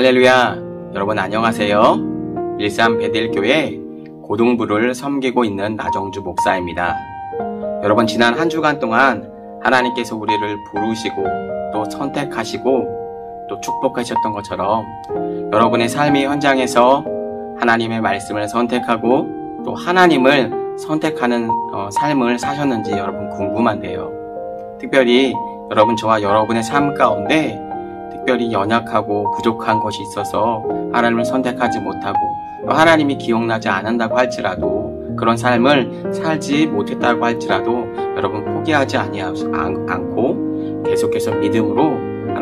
할렐루야! 여러분 안녕하세요. 일산 베델교회 고등부를 섬기고 있는 나정주 목사입니다. 여러분 지난 한 주간 동안 하나님께서 우리를 부르시고 또 선택하시고 또 축복하셨던 것처럼 여러분의 삶의 현장에서 하나님의 말씀을 선택하고 또 하나님을 선택하는 삶을 사셨는지 여러분 궁금한데요. 특별히 여러분 저와 여러분의 삶 가운데 특별히 연약하고 부족한 것이 있어서 하나님을 선택하지 못하고 또 하나님이 기억나지 않는다고 할지라도 그런 삶을 살지 못했다고 할지라도 여러분 포기하지 않고 계속해서 믿음으로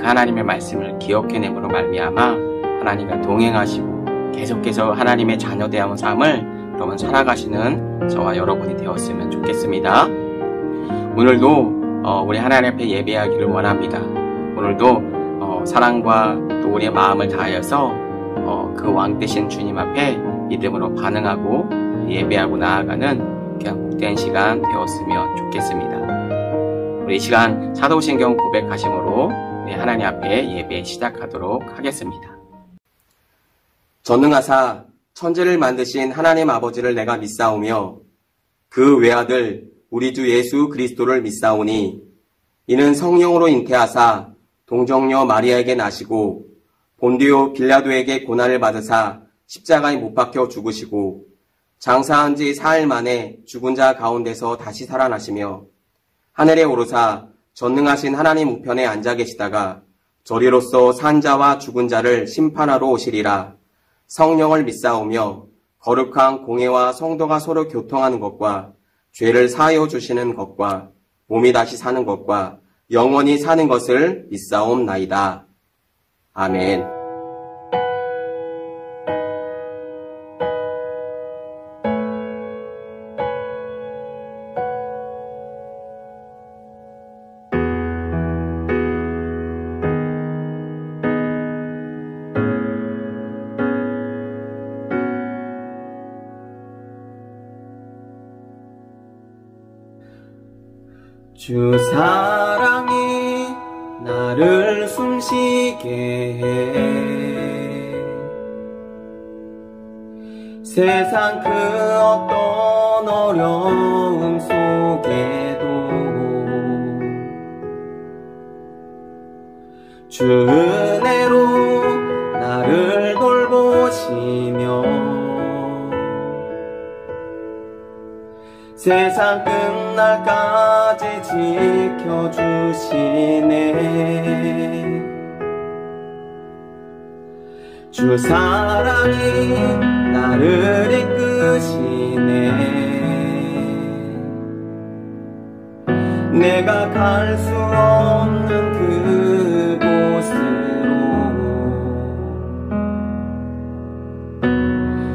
하나님의 말씀을 기억해냄으로 말미암아 하나님과 동행하시고 계속해서 하나님의 자녀되어온 삶을 여러분 살아가시는 저와 여러분이 되었으면 좋겠습니다. 오늘도 우리 하나님 앞에 예배하기를 원합니다. 오늘도 사랑과 또 우리의 마음을 다하여서 그 왕 되신 주님 앞에 믿음으로 반응하고 예배하고 나아가는 그냥 복된 시간 되었으면 좋겠습니다. 우리 이 시간 사도신경 고백하심으로 우리 하나님 앞에 예배 시작하도록 하겠습니다. 전능하사 천지를 만드신 하나님 아버지를 내가 믿사오며 그 외아들 우리 주 예수 그리스도를 믿사오니 이는 성령으로 잉태하사 동정녀 마리아에게 나시고 본디오 빌라도에게 고난을 받으사 십자가에 못 박혀 죽으시고 장사한 지 4일 만에 죽은 자 가운데서 다시 살아나시며 하늘에 오르사 전능하신 하나님 우편에 앉아 계시다가 저리로서 산 자와 죽은 자를 심판하러 오시리라. 성령을 믿사오며 거룩한 공회와 성도가 서로 교통하는 것과 죄를 사하여 주시는 것과 몸이 다시 사는 것과 영원히 사는 것을 믿사옵나이다. 아멘. 주 사랑이 나를 숨쉬게 해 세상 그 어떤 어려움 속에도 주 은혜로 나를 돌보시며 세상 끝날까지 지켜주시네. 주 사랑이 나를 이끄시네. 내가 갈 수 없는 그곳으로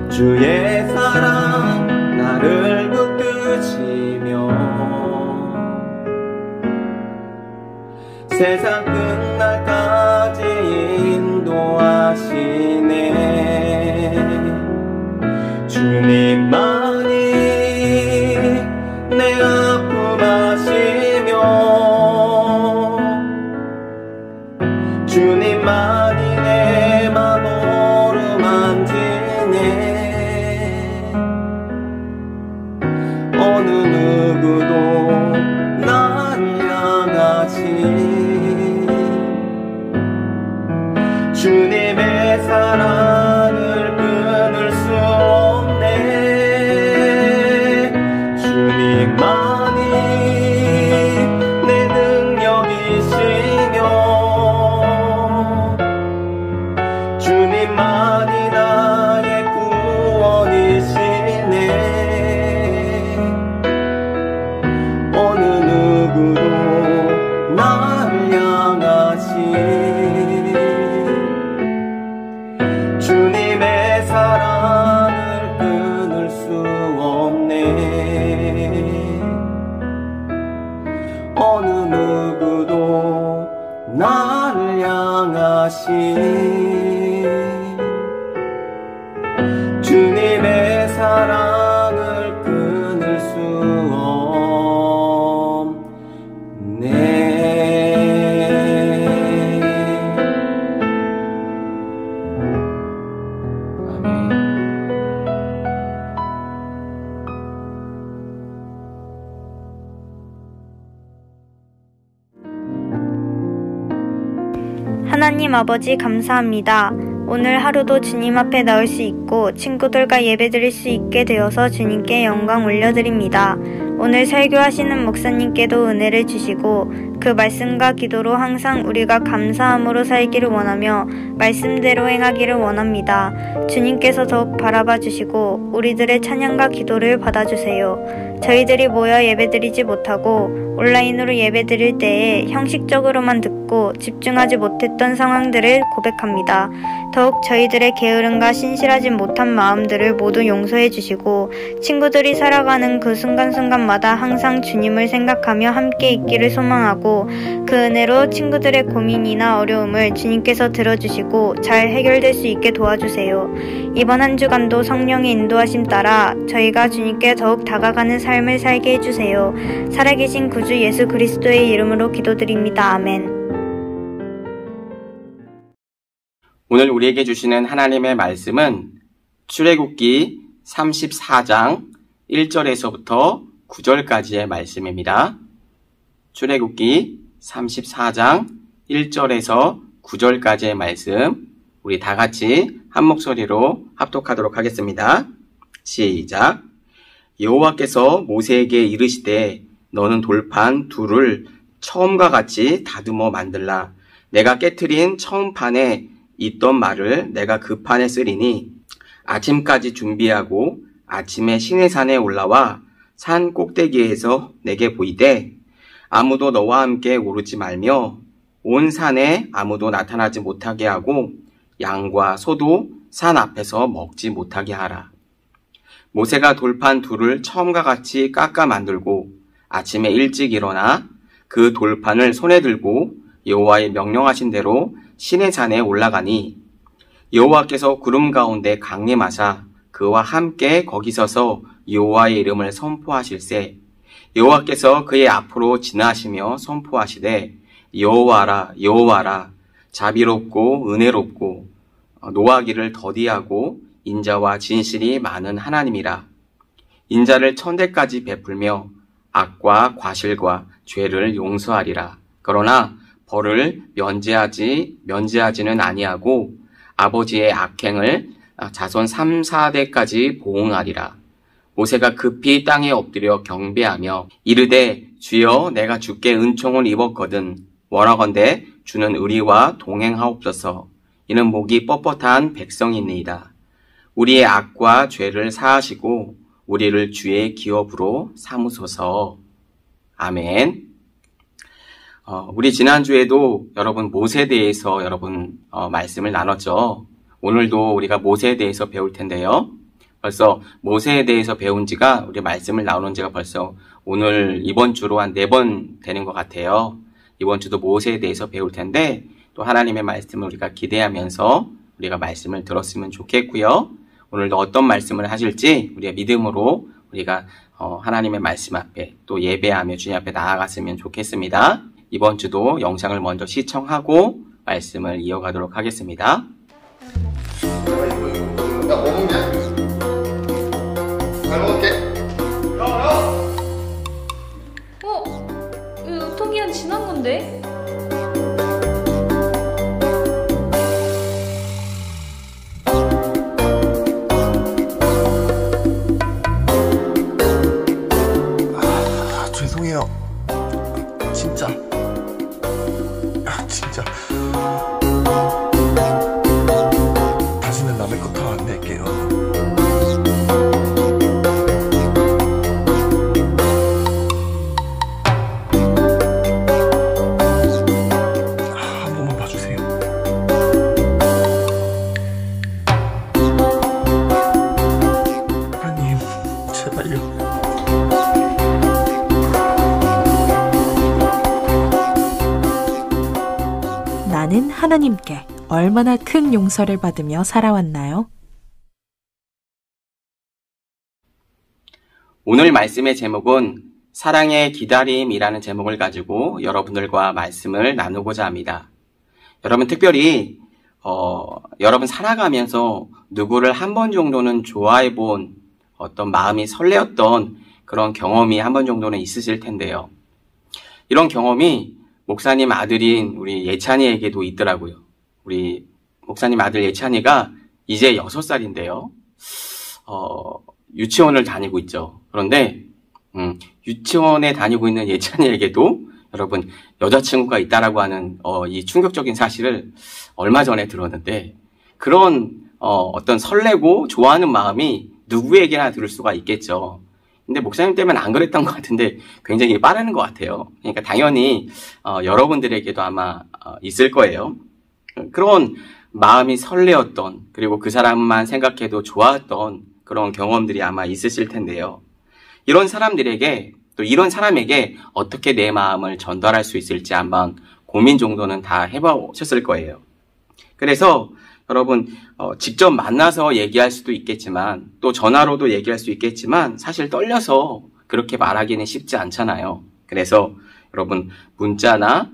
주의 사랑 나를 붙드시며 세상 끝날까지 인도하시네. 주님만이 내 아픔 아시며 주님만이 내 맘 어루만지네. 어느 누구도 날 향하시 주님의 사랑을 끊을 수 없네. 하나님 아버지 감사합니다. 오늘 하루도 주님 앞에 나올 수 있고 친구들과 예배드릴 수 있게 되어서 주님께 영광 올려드립니다. 오늘 설교하시는 목사님께도 은혜를 주시고 그 말씀과 기도로 항상 우리가 감사함으로 살기를 원하며 말씀대로 행하기를 원합니다. 주님께서 더욱 바라봐 주시고 우리들의 찬양과 기도를 받아주세요. 저희들이 모여 예배드리지 못하고 온라인으로 예배드릴 때에 형식적으로만 듣고 집중하지 못했던 상황들을 고백합니다. 더욱 저희들의 게으름과 신실하지 못한 마음들을 모두 용서해 주시고 친구들이 살아가는 그 순간순간마다 항상 주님을 생각하며 함께 있기를 소망하고 그 은혜로 친구들의 고민이나 어려움을 주님께서 들어주시고 잘 해결될 수 있게 도와주세요. 이번 한 주간도 성령의 인도하심 따라 저희가 주님께 더욱 다가가는 삶을 살게 해주세요. 살아계신 구주 예수 그리스도의 이름으로 기도드립니다. 아멘. 오늘 우리에게 주시는 하나님의 말씀은 출애굽기 34장 1절에서부터 9절까지의 말씀입니다. 출애굽기 34장 1절에서 9절까지의 말씀, 우리 다 같이 한 목소리로 합독하도록 하겠습니다. 시작. 여호와께서 모세에게 이르시되 너는 돌판 둘을 처음과 같이 다듬어 만들라. 내가 깨트린 처음 판에 있던 말을 내가 그 판에 쓰리니 아침까지 준비하고 아침에 시내산에 올라와 산 꼭대기에서 내게 보이되 아무도 너와 함께 오르지 말며 온 산에 아무도 나타나지 못하게 하고 양과 소도 산 앞에서 먹지 못하게 하라. 모세가 돌판 둘을 처음과 같이 깎아 만들고 아침에 일찍 일어나 그 돌판을 손에 들고 여호와의 명령하신 대로 시내산에 올라가니 여호와께서 구름 가운데 강림하사 그와 함께 거기 서서 여호와의 이름을 선포하실세. 여호와께서 그의 앞으로 지나시며 선포하시되 여호와라 여호와라 자비롭고 은혜롭고 노하기를 더디하고 인자와 진실이 많은 하나님이라. 인자를 천대까지 베풀며 악과 과실과 죄를 용서하리라. 그러나 벌을 면제하지는 아니하고 아버지의 악행을 자손 3, 4대까지 보응하리라. 모세가 급히 땅에 엎드려 경배하며 이르되 주여 내가 주께 은총을 입었거든 원하건대 주는 의리와 동행하옵소서. 이는 목이 뻣뻣한 백성이니이다. 우리의 악과 죄를 사하시고 우리를 주의 기업으로 삼으소서. 아멘. 우리 지난주에도 여러분 모세에 대해서 말씀을 나눴죠. 오늘도 우리가 모세에 대해서 배울 텐데요. 벌써 모세에 대해서 배운 지가 우리 말씀을 나누는 지가 벌써 오늘 이번 주로 한 4번 되는 것 같아요. 이번 주도 모세에 대해서 배울 텐데 또 하나님의 말씀을 우리가 기대하면서 우리가 말씀을 들었으면 좋겠고요. 오늘도 어떤 말씀을 하실지 우리의 믿음으로 우리가 하나님의 말씀 앞에 또 예배하며 주님 앞에 나아갔으면 좋겠습니다. 이번 주도 영상을 먼저 시청하고 말씀을 이어가도록 하겠습니다. 나 뭐 먹냐? 잘 먹을게. 이거 유통기한 지난 건데? 죄송해요. 진짜. 다시는 남의 거 다 안 낼게요. 한 번만 봐주세요. 하나님, 제발요. 나는 하나님께 얼마나 큰 용서를 받으며 살아왔나요? 오늘 말씀의 제목은 사랑의 기다림이라는 제목을 가지고 여러분들과 말씀을 나누고자 합니다. 여러분 특별히 여러분 살아가면서 누구를 한 번 정도는 좋아해 본 어떤 마음이 설레었던 그런 경험이 한 번 정도는 있으실 텐데요. 이런 경험이 목사님 아들인 우리 예찬이에게도 있더라고요. 우리 목사님 아들 예찬이가 이제 6살인데요. 유치원을 다니고 있죠. 그런데 유치원에 다니고 있는 예찬이에게도 여러분 여자친구가 있다라고 하는 이 충격적인 사실을 얼마 전에 들었는데, 그런 어떤 설레고 좋아하는 마음이 누구에게나 들을 수가 있겠죠. 근데 목사님 때문에 안 그랬던 것 같은데 굉장히 빠르는 것 같아요. 그러니까 당연히 여러분들에게도 아마 있을 거예요. 그런 마음이 설레었던, 그리고 그 사람만 생각해도 좋았던 그런 경험들이 아마 있으실 텐데요. 이런 사람들에게, 또 이런 사람에게 어떻게 내 마음을 전달할 수 있을지 한번 고민 정도는 다 해보셨을 거예요. 그래서 여러분 직접 만나서 얘기할 수도 있겠지만, 또 전화로도 얘기할 수 있겠지만, 사실 떨려서 그렇게 말하기는 쉽지 않잖아요. 그래서 여러분 문자나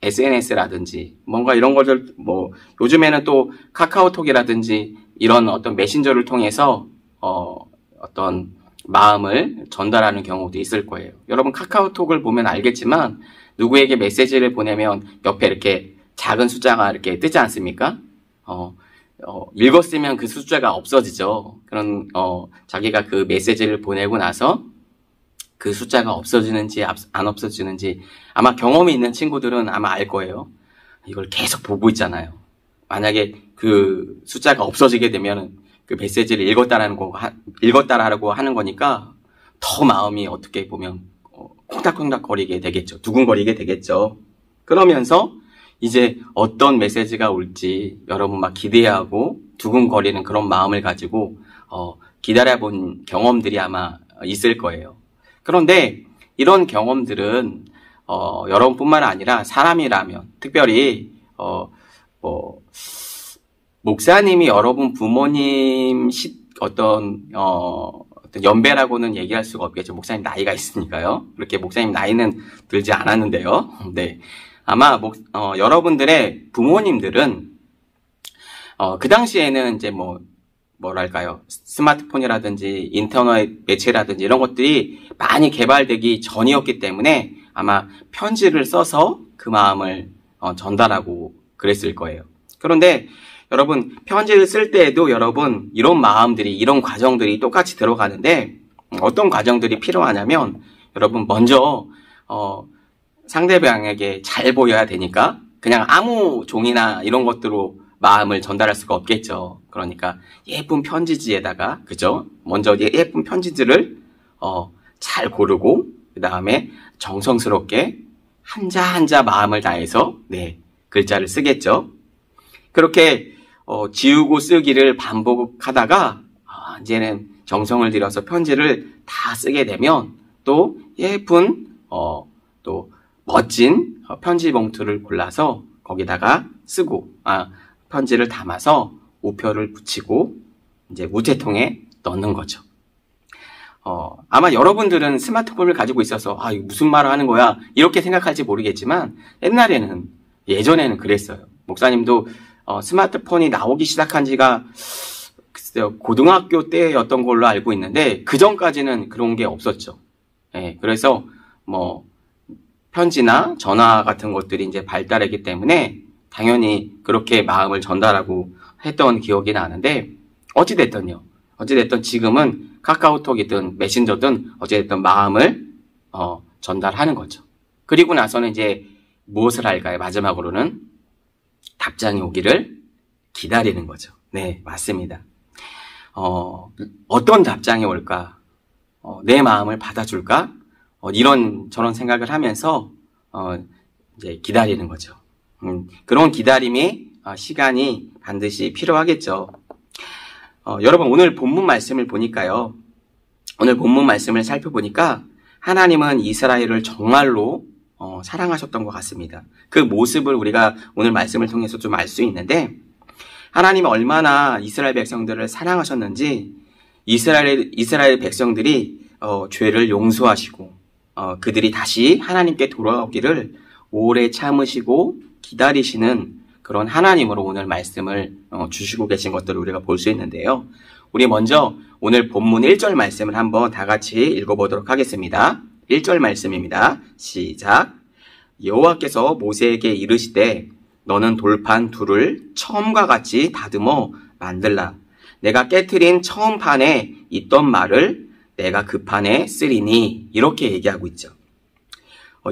SNS라든지 뭔가 이런 것들, 뭐 요즘에는 또 카카오톡이라든지 이런 어떤 메신저를 통해서 어떤 마음을 전달하는 경우도 있을 거예요. 여러분 카카오톡을 보면 알겠지만, 누구에게 메시지를 보내면 옆에 이렇게 작은 숫자가 이렇게 뜨지 않습니까? 읽었으면 그 숫자가 없어지죠. 그런 자기가 그 메시지를 보내고 나서 그 숫자가 없어지는지 안 없어지는지 아마 경험이 있는 친구들은 아마 알 거예요. 이걸 계속 보고 있잖아요. 만약에 그 숫자가 없어지게 되면 그 메시지를 읽었다라고 하는 거니까 더 마음이 어떻게 보면 콩닥콩닥 거리게 되겠죠. 두근거리게 되겠죠. 그러면서 이제 어떤 메시지가 올지 여러분 막 기대하고 두근거리는 그런 마음을 가지고 기다려본 경험들이 아마 있을 거예요. 그런데 이런 경험들은 여러분뿐만 아니라 사람이라면, 특별히 목사님이 여러분 부모님 어떤 연배라고는 얘기할 수가 없겠죠. 목사님 나이가 있으니까요. 그렇게 목사님 나이는 들지 않았는데요. 네. 아마 여러분들의 부모님들은 그 당시에는 이제 뭐랄까요, 스마트폰이라든지 인터넷 매체라든지 이런 것들이 많이 개발되기 전이었기 때문에 아마 편지를 써서 그 마음을 전달하고 그랬을 거예요. 그런데 여러분 편지를 쓸 때에도 여러분 이런 마음들이, 이런 과정들이 똑같이 들어가는데, 어떤 과정들이 필요하냐면, 여러분 먼저 상대방에게 잘 보여야 되니까 그냥 아무 종이나 이런 것들로 마음을 전달할 수가 없겠죠. 그러니까 예쁜 편지지에다가, 그죠? 먼저 예쁜 편지들을 잘 고르고, 그 다음에 정성스럽게 한자 한자 마음을 다해서 글자를 쓰겠죠. 그렇게 지우고 쓰기를 반복하다가 이제는 정성을 들여서 편지를 다 쓰게 되면 또 예쁜 또 멋진 편지 봉투를 골라서 거기다가 쓰고 편지를 담아서 우표를 붙이고 이제 우체통에 넣는 거죠. 아마 여러분들은 스마트폰을 가지고 있어서 이거 무슨 말을 하는 거야 이렇게 생각할지 모르겠지만, 예전에는 그랬어요. 목사님도 스마트폰이 나오기 시작한 지가 글쎄요, 고등학교 때였던 걸로 알고 있는데, 그 전까지는 그런 게 없었죠. 그래서 편지나 전화 같은 것들이 이제 발달했기 때문에 당연히 그렇게 마음을 전달하고 했던 기억이 나는데, 어찌됐든 지금은 카카오톡이든 메신저든 어찌됐든 마음을 전달하는 거죠. 그리고 나서는 이제 무엇을 할까요? 마지막으로는 답장이 오기를 기다리는 거죠. 네, 맞습니다. 어떤 답장이 올까? 내 마음을 받아줄까? 저런 생각을 하면서 이제 기다리는 거죠. 그런 기다림이 시간이 반드시 필요하겠죠. 여러분 오늘 본문 말씀을 보니까요. 오늘 본문 말씀을 살펴보니까 하나님은 이스라엘을 정말로 사랑하셨던 것 같습니다. 그 모습을 우리가 오늘 말씀을 통해서 좀 알 수 있는데, 하나님이 얼마나 이스라엘 백성들을 사랑하셨는지, 이스라엘 백성들이 죄를 용서하시고 그들이 다시 하나님께 돌아오기를 오래 참으시고 기다리시는 그런 하나님으로 오늘 말씀을 주시고 계신 것들을 우리가 볼 수 있는데요. 우리 먼저 오늘 본문 1절 말씀을 한번 다 같이 읽어보도록 하겠습니다. 1절 말씀입니다. 시작. 여호와께서 모세에게 이르시되 너는 돌판 둘을 처음과 같이 다듬어 만들라. 내가 깨트린 처음 판에 있던 말을 내가 그 판에 쓰리니. 이렇게 얘기하고 있죠.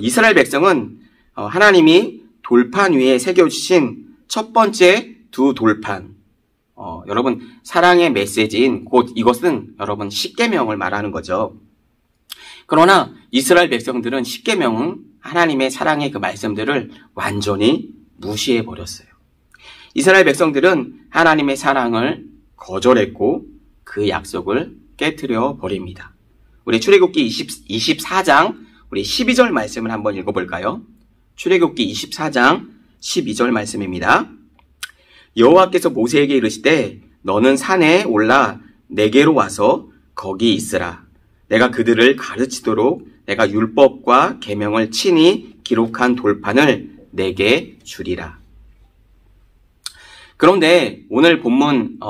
이스라엘 백성은 하나님이 돌판 위에 새겨주신 첫 번째 두 돌판, 여러분 사랑의 메시지인 곧 이것은 여러분 십계명을 말하는 거죠. 그러나 이스라엘 백성들은 십계명은 하나님의 사랑의 그 말씀들을 완전히 무시해 버렸어요. 이스라엘 백성들은 하나님의 사랑을 거절했고 그 약속을 깨트려 버립니다. 우리 출애굽기 24장 우리 12절 말씀을 한번 읽어볼까요? 출애굽기 24장 12절 말씀입니다. 여호와께서 모세에게 이르시되 너는 산에 올라 내게로 와서 거기 있으라. 내가 그들을 가르치도록 내가 율법과 계명을 친히 기록한 돌판을 내게 주리라. 그런데 오늘 본문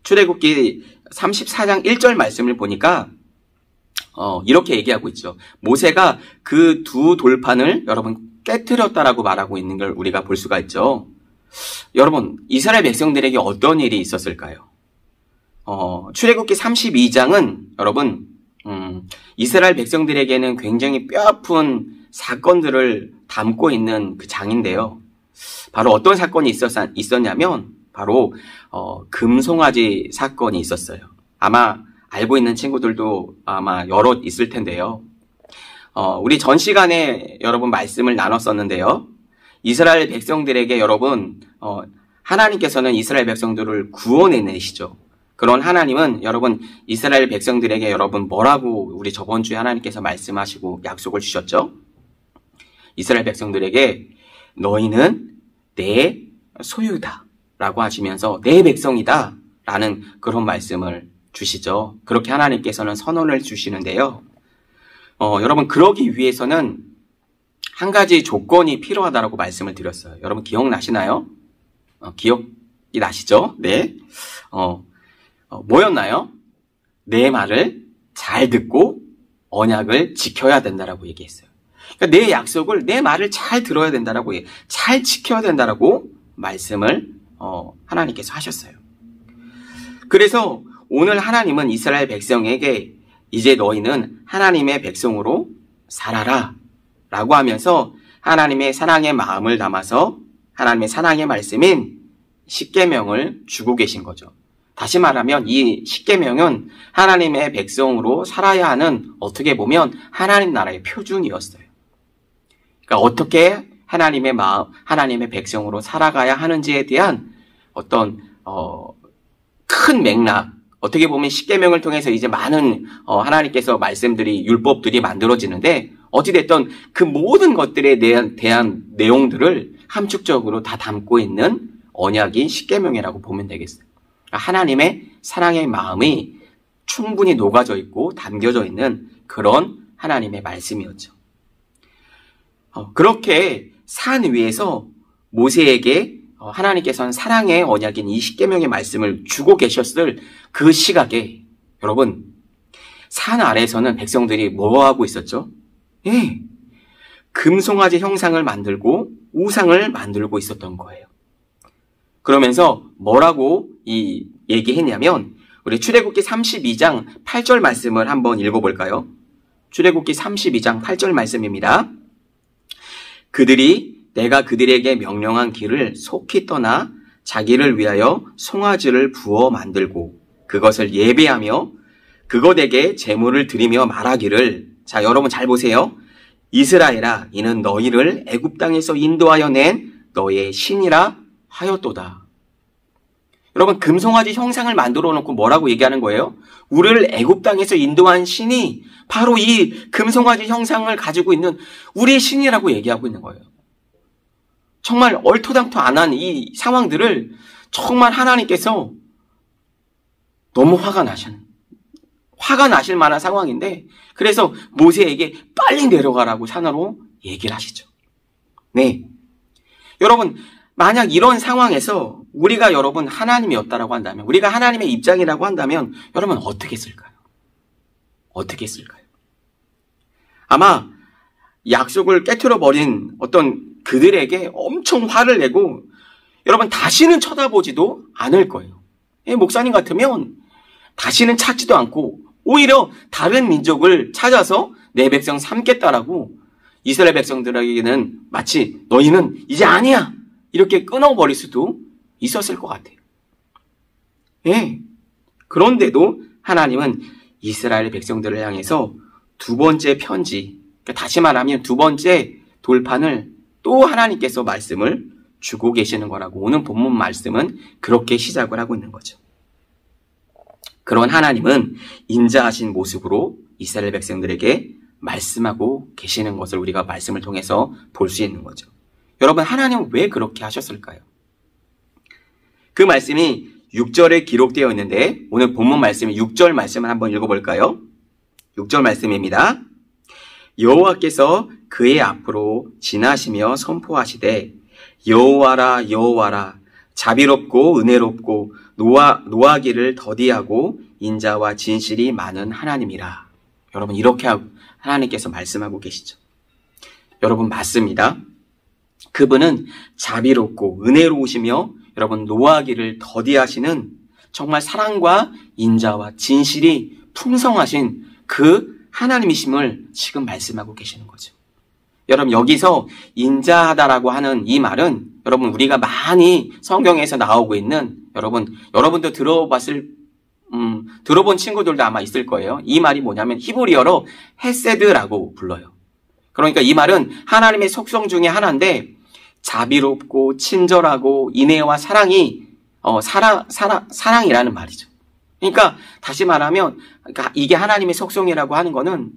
출애굽기 34장 1절 말씀을 보니까 이렇게 얘기하고 있죠. 모세가 그 두 돌판을 여러분 깨트렸다라고 말하고 있는 걸 우리가 볼 수가 있죠. 여러분 이스라엘 백성들에게 어떤 일이 있었을까요? 출애굽기 32장은 여러분 이스라엘 백성들에게는 굉장히 뼈아픈 사건들을 담고 있는 그 장인데요. 바로 어떤 사건이 있었냐면 바로 금송아지 사건이 있었어요. 아마 알고 있는 친구들도 아마 여럿 있을 텐데요. 우리 전 시간에 여러분 말씀을 나눴었는데요. 이스라엘 백성들에게 여러분 하나님께서는 이스라엘 백성들을 구원해내시죠. 그런 하나님은 여러분 이스라엘 백성들에게 여러분 뭐라고 우리 저번 주에 하나님께서 말씀하시고 약속을 주셨죠? 이스라엘 백성들에게 너희는 내 소유다 라고 하시면서 내 백성이다 라는 그런 말씀을 주시죠. 그렇게 하나님께서는 선언을 주시는데요. 여러분 그러기 위해서는 한 가지 조건이 필요하다라고 말씀을 드렸어요. 여러분 기억나시나요? 기억이 나시죠? 네. 뭐였나요? 내 말을 잘 듣고 언약을 지켜야 된다라고 얘기했어요. 그러니까 내 약속을, 내 말을 잘 들어야 된다라고, 잘 지켜야 된다라고 말씀을 하나님께서 하셨어요. 그래서 오늘 하나님은 이스라엘 백성에게 이제 너희는 하나님의 백성으로 살아라 라고 하면서 하나님의 사랑의 마음을 담아서 하나님의 사랑의 말씀인 십계명을 주고 계신 거죠. 다시 말하면 이 십계명은 하나님의 백성으로 살아야 하는 어떻게 보면 하나님 나라의 표준이었어요. 그러니까 어떻게 하나님의 마음, 하나님의 백성으로 살아가야 하는지에 대한 어떤 큰 맥락, 어떻게 보면 십계명을 통해서 이제 많은 하나님께서 말씀들이 율법들이 만들어지는데 어찌됐든 그 모든 것들에 대한 내용들을 함축적으로 다 담고 있는 언약이 십계명이라고 보면 되겠어요. 하나님의 사랑의 마음이 충분히 녹아져 있고 담겨져 있는 그런 하나님의 말씀이었죠. 그렇게 산 위에서 모세에게 하나님께서는 사랑의 언약인 이 십계명의 말씀을 주고 계셨을 그 시각에 여러분 산 아래에서는 백성들이 뭐 하고 있었죠? 예, 금송아지 형상을 만들고 우상을 만들고 있었던 거예요. 그러면서 뭐라고 얘기했냐면 우리 출애굽기 32장 8절 말씀을 한번 읽어볼까요? 출애굽기 32장 8절 말씀입니다. 그들이 내가 그들에게 명령한 길을 속히 떠나 자기를 위하여 송아지를 부어 만들고 그것을 예배하며 그것에게 제물을 드리며 말하기를, 자 여러분 잘 보세요. 이스라엘아 이는 너희를 애굽 땅에서 인도하여 낸 너의 신이라 하였도다. 여러분 금송아지 형상을 만들어 놓고 뭐라고 얘기하는 거예요? 우리를 애굽 땅에서 인도한 신이 바로 이 금송아지 형상을 가지고 있는 우리의 신이라고 얘기하고 있는 거예요. 정말 얼토당토 안 한 이 상황들을 정말 하나님께서 너무 화가 나실 만한 상황인데 그래서 모세에게 빨리 내려가라고 산으로 얘기를 하시죠. 네, 여러분 만약 이런 상황에서 우리가 여러분 하나님이었다라고 한다면, 우리가 하나님의 입장이라고 한다면 여러분 어떻게 했을까요? 어떻게 했을까요? 아마 약속을 깨트려 버린 어떤 그들에게 엄청 화를 내고 여러분 다시는 쳐다보지도 않을 거예요. 목사님 같으면 다시는 찾지도 않고 오히려 다른 민족을 찾아서 내 백성 삼겠다라고 이스라엘 백성들에게는 마치 너희는 이제 아니야 이렇게 끊어버릴 수도 있었을 것 같아요. 그런데도 하나님은 이스라엘 백성들을 향해서 두 번째 편지, 그러니까 다시 말하면 두 번째 돌판을 또 하나님께서 말씀을 주고 계시는 거라고 오늘 본문 말씀은 그렇게 시작을 하고 있는 거죠. 그런 하나님은 인자하신 모습으로 이스라엘 백성들에게 말씀하고 계시는 것을 우리가 말씀을 통해서 볼 수 있는 거죠. 여러분, 하나님은 왜 그렇게 하셨을까요? 그 말씀이 6절에 기록되어 있는데 오늘 본문 말씀이 6절 말씀을 한번 읽어볼까요? 6절 말씀입니다. 여호와께서 그의 앞으로 지나시며 선포하시되 여호와라 여호와라 자비롭고 은혜롭고 노하기를 더디하고 인자와 진실이 많은 하나님이라. 여러분, 이렇게 하나님께서 말씀하고 계시죠. 여러분, 맞습니다. 그분은 자비롭고 은혜로우시며 여러분 노하기를 더디하시는 정말 사랑과 인자와 진실이 풍성하신 그 하나님이심을 지금 말씀하고 계시는 거죠. 여러분, 여기서 인자하다라고 하는 이 말은 여러분 우리가 많이 성경에서 나오고 있는 여러분도 들어본 친구들도 아마 있을 거예요. 이 말이 뭐냐면 히브리어로 헤세드라고 불러요. 그러니까 이 말은 하나님의 속성 중에 하나인데 자비롭고 친절하고 인애와 사랑이 사랑이라는 말이죠. 그러니까 다시 말하면 이게 하나님의 속성이라고 하는 거는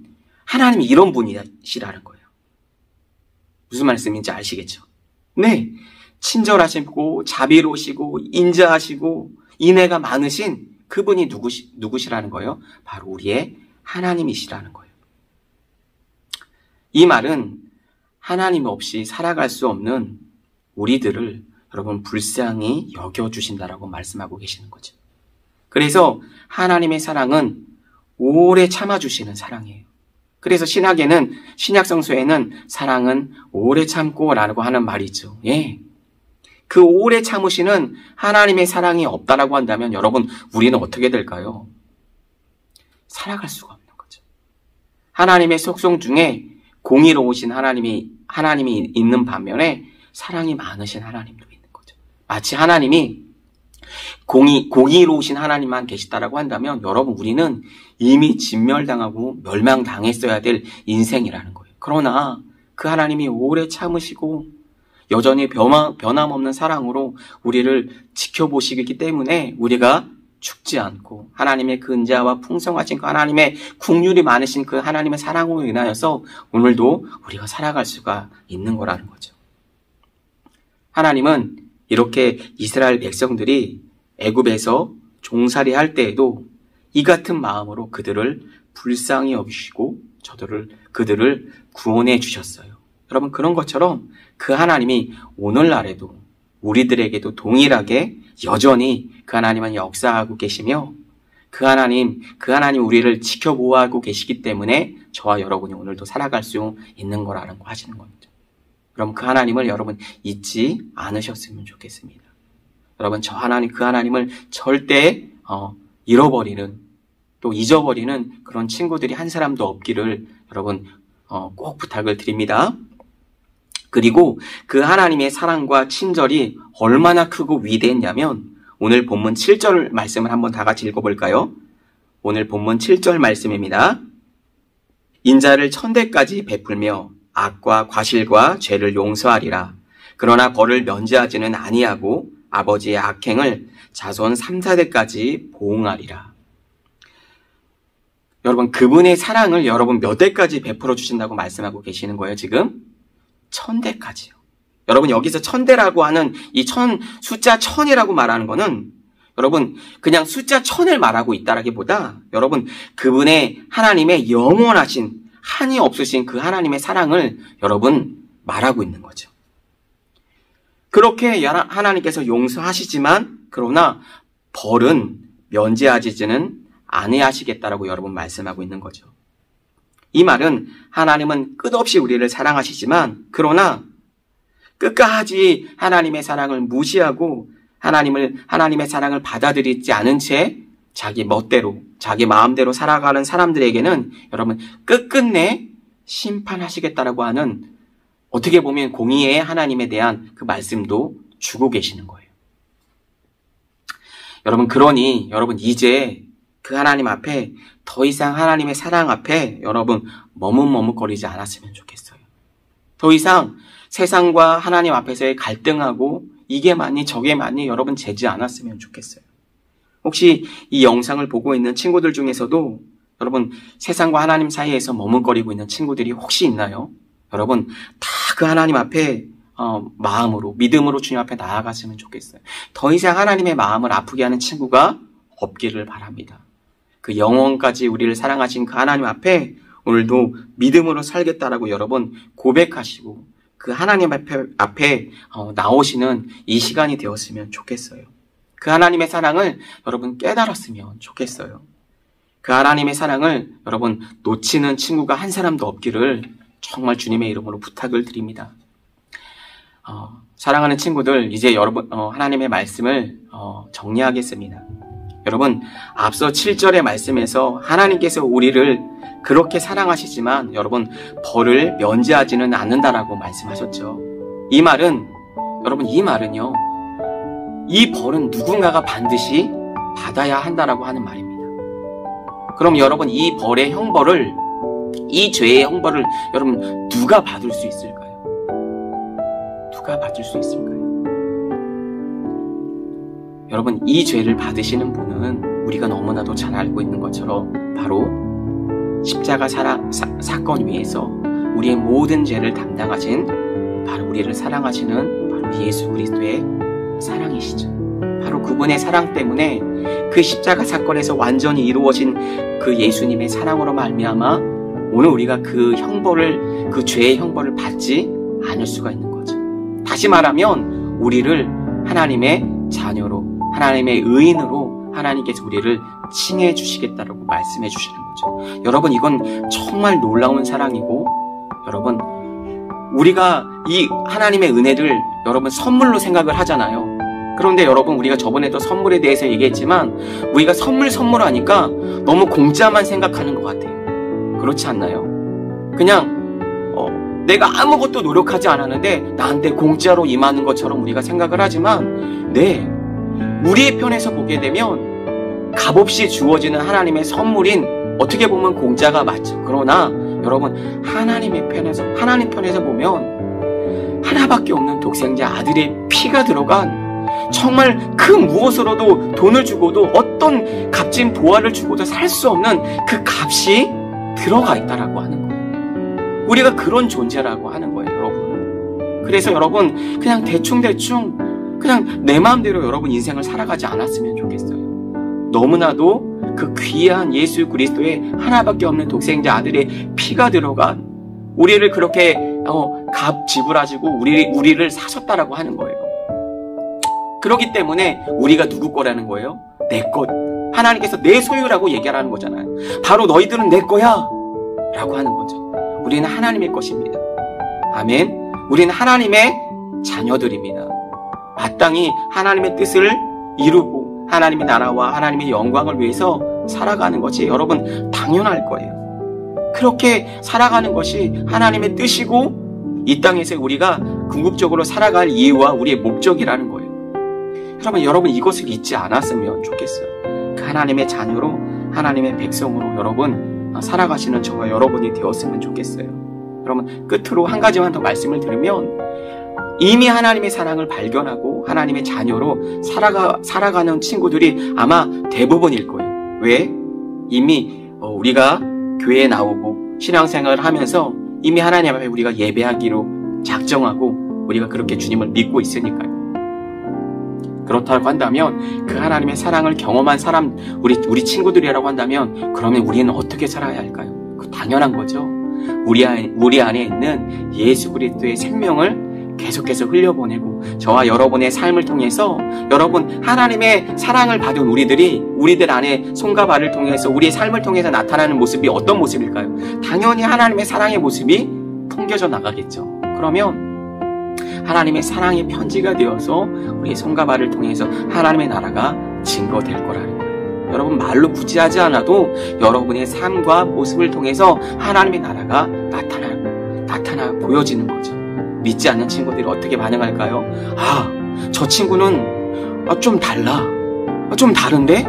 하나님이 이런 분이시라는 거예요. 무슨 말씀인지 아시겠죠? 네, 친절하시고 자비로우시고 인자하시고 인애가 많으신 그분이 누구시라는 거예요? 바로 우리의 하나님이시라는 거예요. 이 말은 하나님 없이 살아갈 수 없는 우리들을 여러분 불쌍히 여겨주신다라고 말씀하고 계시는 거죠. 그래서 하나님의 사랑은 오래 참아주시는 사랑이에요. 그래서 신약 성서에는 사랑은 오래 참고라고 하는 말이 있죠. 그 오래 참으시는 하나님의 사랑이 없다라고 한다면 여러분 우리는 어떻게 될까요? 살아갈 수가 없는 거죠. 하나님의 속성 중에 공의로우신 하나님이 있는 반면에 사랑이 많으신 하나님도 있는 거죠. 마치 하나님이 공의로우신 하나님만 계시다라고 한다면 여러분 우리는 이미 진멸당하고 멸망당했어야 될 인생이라는 거예요. 그러나 그 하나님이 오래 참으시고 여전히 변함없는 사랑으로 우리를 지켜보시기 때문에 우리가 죽지 않고 하나님의 근자와 풍성하신 그 하나님의 긍휼이 많으신 그 하나님의 사랑으로 인하여서 오늘도 우리가 살아갈 수가 있는 거라는 거죠. 하나님은 이렇게 이스라엘 백성들이 애굽에서 종살이 할 때에도 이 같은 마음으로 그들을 불쌍히 여기시고 그들을 구원해 주셨어요. 여러분, 그런 것처럼 그 하나님이 오늘날에도 우리들에게도 동일하게 여전히 그 하나님은 역사하고 계시며 그 하나님 우리를 지켜보호하고 계시기 때문에 저와 여러분이 오늘도 살아갈 수 있는 거라는 거 하시는 겁니다. 그럼 그 하나님을 여러분 잊지 않으셨으면 좋겠습니다. 여러분, 그 하나님을 절대 잃어버리는 또 잊어버리는 그런 친구들이 한 사람도 없기를 여러분 꼭 부탁을 드립니다. 그리고 그 하나님의 사랑과 친절이 얼마나 크고 위대했냐면 오늘 본문 7절 말씀을 한번 다 같이 읽어볼까요? 오늘 본문 7절 말씀입니다. 인자를 1000대까지 베풀며 악과 과실과 죄를 용서하리라. 그러나 벌을 면제하지는 아니하고 아버지의 악행을 자손 3, 4대까지 보응하리라. 여러분, 그분의 사랑을 여러분 몇 대까지 베풀어 주신다고 말씀하고 계시는 거예요, 지금? 1000대까지요. 여러분, 여기서 1000대라고 하는 이 숫자 1000이라고 말하는 거는 여러분 그냥 숫자 1000을 말하고 있다라기보다 여러분 그분의 하나님의 영원하신 한이 없으신 그 하나님의 사랑을 여러분 말하고 있는 거죠. 그렇게 하나님께서 용서하시지만 그러나 벌은 면제하지는 아니하시겠다라고 여러분 말씀하고 있는 거죠. 이 말은 하나님은 끝없이 우리를 사랑하시지만 그러나 끝까지 하나님의 사랑을 무시하고 하나님의 사랑을 받아들이지 않은 채 자기 멋대로, 자기 마음대로 살아가는 사람들에게는 여러분 끝끝내 심판하시겠다라고 하는, 어떻게 보면 공의의 하나님에 대한 그 말씀도 주고 계시는 거예요. 여러분, 그러니 여러분 이제 그 하나님 앞에 더 이상 하나님의 사랑 앞에 여러분 머뭇머뭇거리지 않았으면 좋겠어요. 더 이상 세상과 하나님 앞에서의 갈등하고 이게 맞니 저게 맞니 여러분 재지 않았으면 좋겠어요. 혹시 이 영상을 보고 있는 친구들 중에서도 여러분 세상과 하나님 사이에서 머뭇거리고 있는 친구들이 혹시 있나요? 여러분 다 그 하나님 앞에 마음으로, 믿음으로 주님 앞에 나아갔으면 좋겠어요. 더 이상 하나님의 마음을 아프게 하는 친구가 없기를 바랍니다. 그 영원까지 우리를 사랑하신 그 하나님 앞에 오늘도 믿음으로 살겠다라고 여러분 고백하시고 그 하나님 앞에 나오시는 이 시간이 되었으면 좋겠어요. 그 하나님의 사랑을 여러분 깨달았으면 좋겠어요. 그 하나님의 사랑을 여러분 놓치는 친구가 한 사람도 없기를 정말 주님의 이름으로 부탁을 드립니다. 사랑하는 친구들, 이제 여러분 하나님의 말씀을 정리하겠습니다. 여러분 앞서 7절의 말씀에서 하나님께서 우리를 그렇게 사랑하시지만 여러분 벌을 면제하지는 않는다라고 말씀하셨죠. 이 말은 여러분 이 말은요, 이 벌은 누군가가 반드시 받아야 한다라고 하는 말입니다. 그럼 여러분 이 벌의 형벌을, 이 죄의 형벌을 여러분 누가 받을 수 있을까요? 누가 받을 수 있을까요? 여러분 이 죄를 받으시는 분은 우리가 너무나도 잘 알고 있는 것처럼 바로 십자가 사건 위에서 우리의 모든 죄를 담당하신 바로 우리를 사랑하시는 바로 예수 그리스도의 사랑이시죠. 바로 그분의 사랑 때문에 그 십자가 사건에서 완전히 이루어진 그 예수님의 사랑으로 말미암아 오늘 우리가 그 형벌을, 그 죄의 형벌을 받지 않을 수가 있는 거죠. 다시 말하면 우리를 하나님의 자녀로, 하나님의 의인으로 하나님께서 우리를 칭해 주시겠다라고 말씀해 주시는 거죠. 여러분 이건 정말 놀라운 사랑이고, 여러분 우리가 이 하나님의 은혜를 여러분 선물로 생각을 하잖아요. 그런데 여러분 우리가 저번에도 선물에 대해서 얘기했지만 우리가 선물하니까 너무 공짜만 생각하는 것 같아요. 그렇지 않나요? 그냥 내가 아무것도 노력하지 않았는데 나한테 공짜로 임하는 것처럼 우리가 생각을 하지만, 네, 우리의 편에서 보게 되면 값없이 주어지는 하나님의 선물인, 어떻게 보면 공짜가 맞죠. 그러나 여러분 하나님 편에서 보면 하나밖에 없는 독생자 아들의 피가 들어간, 정말 그 무엇으로도 돈을 주고도 어떤 값진 보화를 주고도 살 수 없는 그 값이 들어가 있다라고 하는 거예요. 우리가 그런 존재라고 하는 거예요, 여러분. 그래서 여러분 그냥 대충 그냥 내 마음대로 여러분 인생을 살아가지 않았으면 좋겠어요. 너무나도 그 귀한 예수 그리스도의 하나밖에 없는 독생자 아들의 피가 들어간, 우리를 그렇게 값 지불하시고 우리를 사셨다라고 하는 거예요. 그렇기 때문에 우리가 누구 거라는 거예요? 내 것. 하나님께서 내 소유라고 얘기하라는 거잖아요. 바로 너희들은 내 거야 라고 하는 거죠. 우리는 하나님의 것입니다. 아멘. 우리는 하나님의 자녀들입니다. 마땅히 하나님의 뜻을 이루고 하나님의 나라와 하나님의 영광을 위해서 살아가는 것이 여러분 당연할 거예요. 그렇게 살아가는 것이 하나님의 뜻이고 이 땅에서 우리가 궁극적으로 살아갈 이유와 우리의 목적이라는 거예요. 여러분 이것을 잊지 않았으면 좋겠어요. 그 하나님의 자녀로, 하나님의 백성으로 여러분 살아가시는 저와 여러분이 되었으면 좋겠어요. 여러분 끝으로 한 가지만 더 말씀을 드리면, 이미 하나님의 사랑을 발견하고 하나님의 자녀로 살아가는 친구들이 아마 대부분일 거예요. 왜? 이미 우리가 교회에 나오고 신앙생활을 하면서 이미 하나님 앞에 우리가 예배하기로 작정하고 우리가 그렇게 주님을 믿고 있으니까요. 그렇다고 한다면 그 하나님의 사랑을 경험한 사람, 우리 친구들이라고 한다면 그러면 우리는 어떻게 살아야 할까요? 당연한 거죠. 우리 안에 있는 예수 그리스도의 생명을 계속해서 흘려보내고 저와 여러분의 삶을 통해서 여러분 하나님의 사랑을 받은 우리들 안에 손과 발을 통해서 우리의 삶을 통해서 나타나는 모습이 어떤 모습일까요? 당연히 하나님의 사랑의 모습이 풍겨져 나가겠죠. 그러면 하나님의 사랑의 편지가 되어서 우리의 손과 발을 통해서 하나님의 나라가 증거될 거라는 거예요. 여러분 말로 굳이 하지 않아도 여러분의 삶과 모습을 통해서 하나님의 나라가 나타나 보여지는 거죠. 믿지 않는 친구들이 어떻게 반응할까요? 저 친구는 좀 달라, 좀 다른데?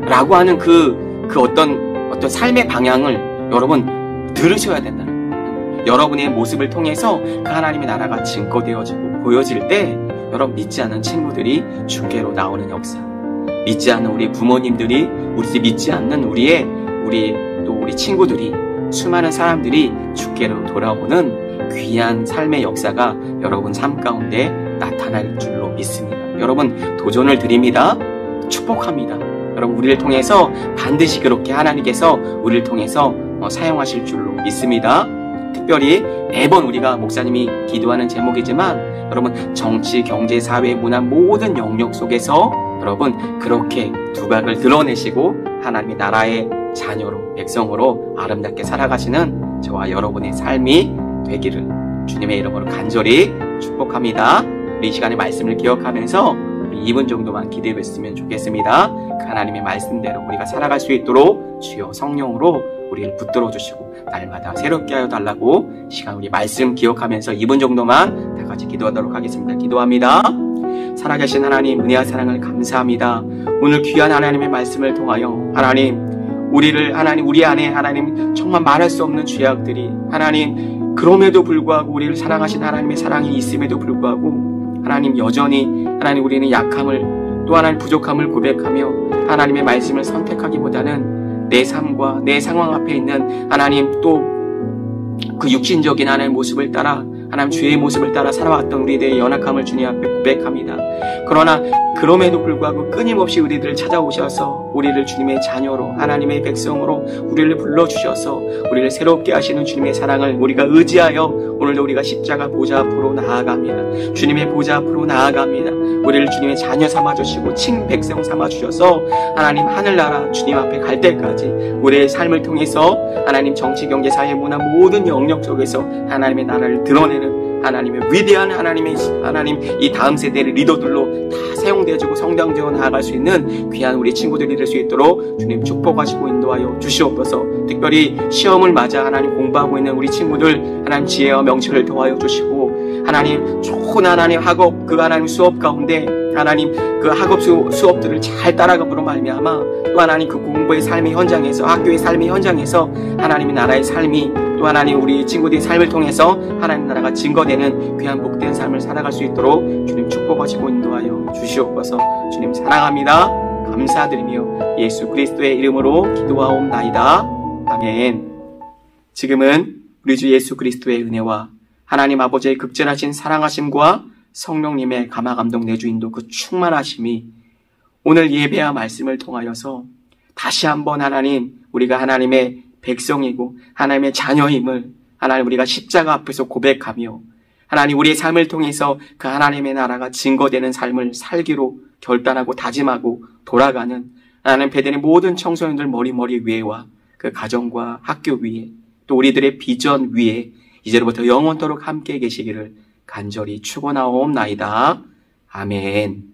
라고 하는 그 어떤 삶의 방향을 여러분 들으셔야 된다는 거예요. 여러분의 모습을 통해서 그 하나님의 나라가 증거되어지고 보여질 때 여러분 믿지 않는 친구들이 주께로 나오는 역사, 믿지 않는 우리 부모님들이, 믿지 않는 우리 친구들이, 수많은 사람들이 주께로 돌아오는 귀한 삶의 역사가 여러분 삶 가운데 나타날 줄로 믿습니다. 여러분 도전을 드립니다. 축복합니다. 여러분 우리를 통해서 반드시 그렇게 하나님께서 우리를 통해서 사용하실 줄로 믿습니다. 특별히 매번 우리가 목사님이 기도하는 제목이지만 여러분 정치, 경제, 사회, 문화 모든 영역 속에서 여러분 그렇게 두각을 드러내시고 하나님의 나라의 자녀로, 백성으로 아름답게 살아가시는 저와 여러분의 삶이 되기를 주님의 이름으로 간절히 축복합니다. 우리 이 시간의 말씀을 기억하면서 2분 정도만 기대해 뵀으면 좋겠습니다. 그 하나님의 말씀대로 우리가 살아갈 수 있도록 주여 성령으로 우리를 붙들어 주시고 날마다 새롭게 하여 달라고 시간 우리 말씀 기억하면서 2분 정도만 다 같이 기도하도록 하겠습니다. 기도합니다. 살아계신 하나님, 은혜와 사랑을 감사합니다. 오늘 귀한 하나님의 말씀을 통하여 하나님, 우리 안에 하나님 정말 말할 수 없는 죄악들이 하나님, 그럼에도 불구하고 우리를 사랑하신 하나님의 사랑이 있음에도 불구하고 하나님 여전히 하나님 우리는 약함을 또 하나님 부족함을 고백하며 하나님의 말씀을 선택하기보다는 내 삶과 내 상황 앞에 있는 하나님 또 그 육신적인 하나님의 모습을 따라 하나님 죄의 모습을 따라 살아왔던 우리들의 연약함을 주님 앞에 고백합니다. 그러나 그럼에도 불구하고 끊임없이 우리들을 찾아오셔서 우리를 주님의 자녀로 하나님의 백성으로 우리를 불러주셔서 우리를 새롭게 하시는 주님의 사랑을 우리가 의지하여 오늘도 우리가 십자가 보좌 앞으로 나아갑니다. 주님의 보좌 앞으로 나아갑니다. 우리를 주님의 자녀 삼아주시고 친백성 삼아주셔서 하나님 하늘나라 주님 앞에 갈 때까지 우리의 삶을 통해서 하나님 정치, 경제, 사회, 문화 모든 영역 속에서 하나님의 나라를 드러내는 하나님의 위대한 하나님 이 다음 세대의 리더들로 다 사용되어지고 성장되어 나아갈 수 있는 귀한 우리 친구들이 될 수 있도록 주님 축복하시고 인도하여 주시옵소서. 특별히 시험을 맞아 하나님 공부하고 있는 우리 친구들 하나님 지혜와 명철을 더하여 주시고 하나님 좋은 하나님 학업 그 하나님 수업 가운데 하나님 그 학업 수업들을 잘 따라감으로 말미암아 또 하나님 그 공부의 삶의 현장에서 학교의 삶의 현장에서 하나님의 나라의 삶이 또 하나님 우리 친구들의 삶을 통해서 하나님 나라가 증거되는 귀한 복된 삶을 살아갈 수 있도록 주님 축복하시고 인도하여 주시옵소서. 주님 사랑합니다. 감사드리며 예수 그리스도의 이름으로 기도하옵나이다. 아멘. 지금은 우리 주 예수 그리스도의 은혜와 하나님 아버지의 극진하신 사랑하심과 성령님의 감화감동 내주인도 그 충만하심이 오늘 예배와 말씀을 통하여서 다시 한번 하나님 우리가 하나님의 백성이고 하나님의 자녀임을 하나님 우리가 십자가 앞에서 고백하며 하나님 우리의 삶을 통해서 그 하나님의 나라가 증거되는 삶을 살기로 결단하고 다짐하고 돌아가는 하나님 베델의 모든 청소년들 머리 위에와 그 가정과 학교 위에 또 우리들의 비전 위에 이제로부터 영원토록 함께 계시기를 간절히 축원하옵나이다. 아멘.